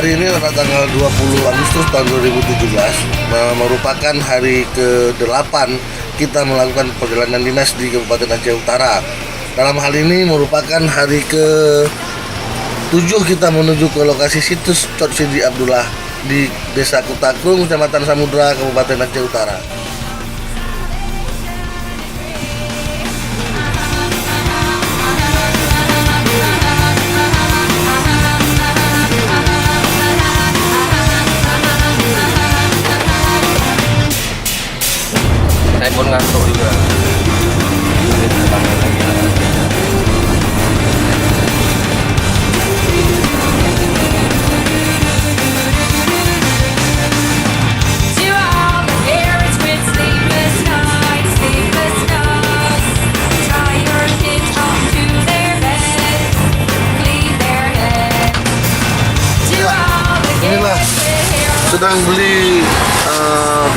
hari ini pada tanggal 20 Agustus tahun 2017 merupakan hari ke-8 kita melakukan perjalanan dinas di Kabupaten Aceh Utara. Dalam hal ini merupakan hari ke-7 kita menuju ke lokasi situs Cot Sidi Abdullah di Desa Kutakrung, Kecamatan Samudra, Kabupaten Aceh Utara. Saya pun ngantuk juga. Inilah sedang beli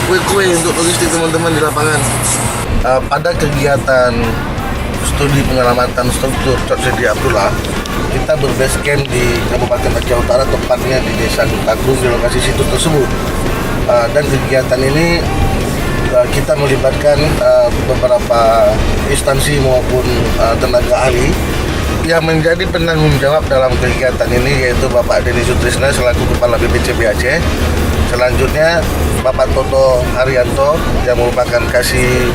kue-kue untuk logistik teman-teman di lapangan. Pada kegiatan studi penyelamatan struktur Cot Sidi Abdullah, kita berbase camp di Kabupaten Aceh Utara, tepatnya di Desa Kutakrung di lokasi situs tersebut. Dan kegiatan ini kita melibatkan beberapa instansi maupun tenaga ahli yang menjadi penanggung jawab dalam kegiatan ini, yaitu Bapak Denny Sutrisna selaku Kepala BPCB Aceh. Selanjutnya Bapak Toto Haryanto yang merupakan kasih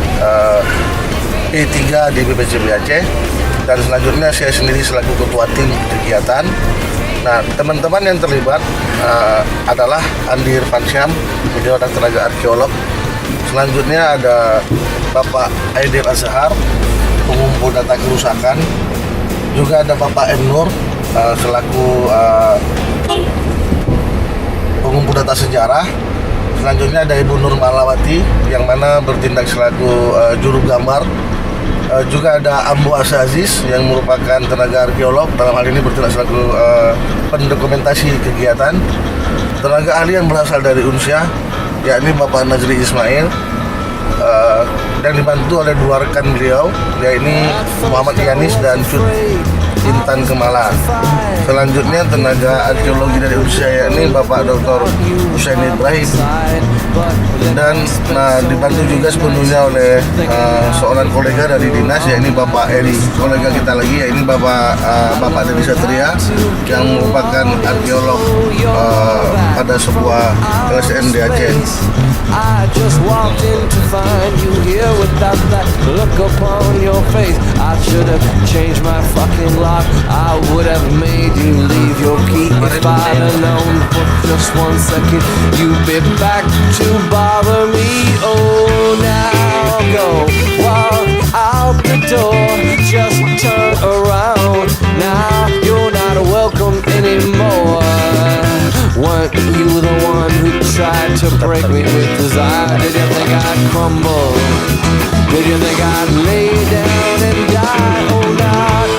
P3 di BPCB Aceh, dan selanjutnya saya sendiri selaku ketua tim kegiatan. Nah, teman-teman yang terlibat adalah Andi Irfansyam, beliau adalah tenaga arkeolog. Selanjutnya ada Bapak Aidil Azhar, pengumpul data kerusakan. Juga ada Bapak M. Nur selaku pengumpul data sejarah. Selanjutnya ada Ibu Nur Malawati yang mana bertindak selaku juru gambar. Juga ada Ambo Aziz yang merupakan tenaga arkeolog, dalam hal ini bertindak selaku pendokumentasi kegiatan. Tenaga ahli yang berasal dari Unsyah, yakni Bapak Nazri Ismail, dan dibantu oleh dua rekan beliau, yakni Muhammad Yanis dan Cut Intan Kemala. Selanjutnya tenaga arkeologi dari Unsyah, yakni Bapak Dr. Husain Ibrahim, dan dibantu juga sepenuhnya oleh seorang kolega dari dinas, yakni Bapak Eri, kolega kita lagi, yakni Bapak Dedi Satria yang merupakan arkeolog pada sebuah LSM di Aceh. I just walked in to find you here without that look upon your face. I should have changed my fucking lock. I would have made you leave your key if I'd have known for just 1 second you'd be back to bother me. Oh, now go walk out the door, just turn around. Now you're not welcome anymore. Weren't you the one who tried to break me with desire? Did you think I'd crumble? Did you think I'd lay down and die? Oh, not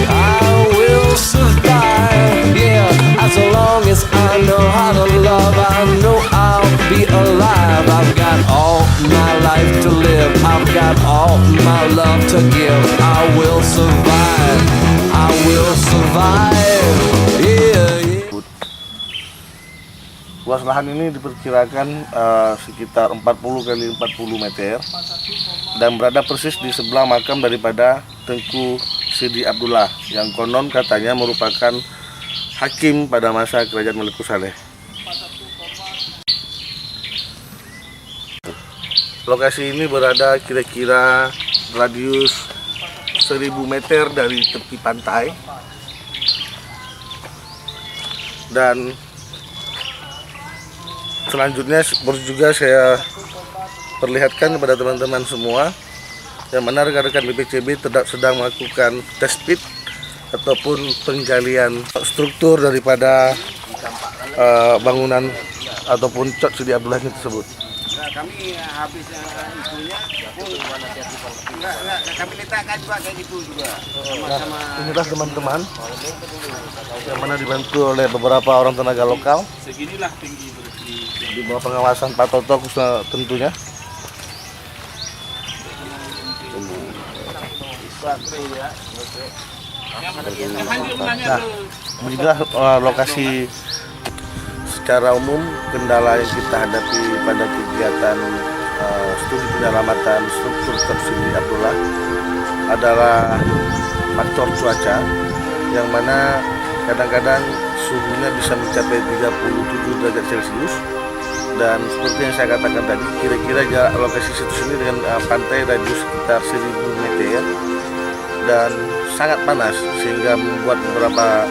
I will survive. Yeah, as long as I know how to love, I know I'll be alive. I've got all my life to live, I've got all my love to give. I will survive, I will survive. Yeah. Luas lahan ini diperkirakan sekitar 40 kali 40 meter dan berada persis di sebelah makam daripada Tengku Sidi Abdullah yang konon katanya merupakan hakim pada masa kerajaan Meliku Saleh. Lokasi ini berada kira-kira radius 1000 meter dari tepi pantai, dan selanjutnya juga saya perlihatkan kepada teman-teman semua yang mana rekan-rekan BPCB sedang melakukan test pit ataupun penggalian struktur daripada bangunan ataupun Cot Sidi Abdullah tersebut. Kami habis itunya kami letakkan juga kayak gitu juga. Sama-sama. Inilah teman-teman yang mana dibantu oleh beberapa orang tenaga lokal. Seginilah tinggi Di bawah pengawasan Pak Toto tentunya. Nah, juga lokasi secara umum kendala yang kita hadapi pada kegiatan studi penyelamatan struktur Sri Abdullah adalah faktor cuaca, yang mana kadang-kadang suhunya bisa mencapai 37 derajat Celcius. Dan seperti yang saya katakan tadi, kira-kira jarak lokasi situs ini dengan pantai radius sekitar 1000 meter dan sangat panas, sehingga membuat beberapa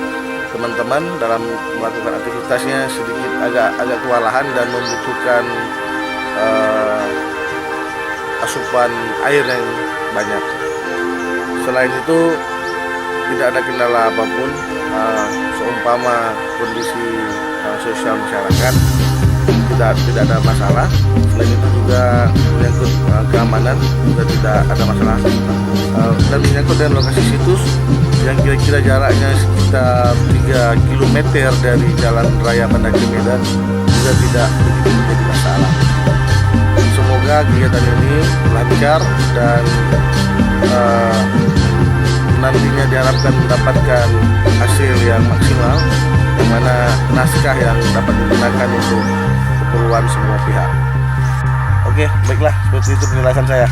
teman-teman dalam melakukan aktivitasnya sedikit agak kewalahan dan membutuhkan asupan air yang banyak. Selain itu tidak ada kendala apapun, seumpama kondisi sosial masyarakat tidak ada masalah. Selain itu juga menyangkut keamanan juga tidak ada masalah, dan menyangkut dengan lokasi situs yang kira-kira jaraknya sekitar 3 km dari jalan raya Bandar Medan juga tidak begitu menjadi masalah. Semoga kegiatan ini lancar dan nantinya diharapkan mendapatkan hasil yang maksimal, yang mana naskah yang dapat digunakan untuk keperluan semua pihak. Oke, baiklah, seperti itu penjelasan saya.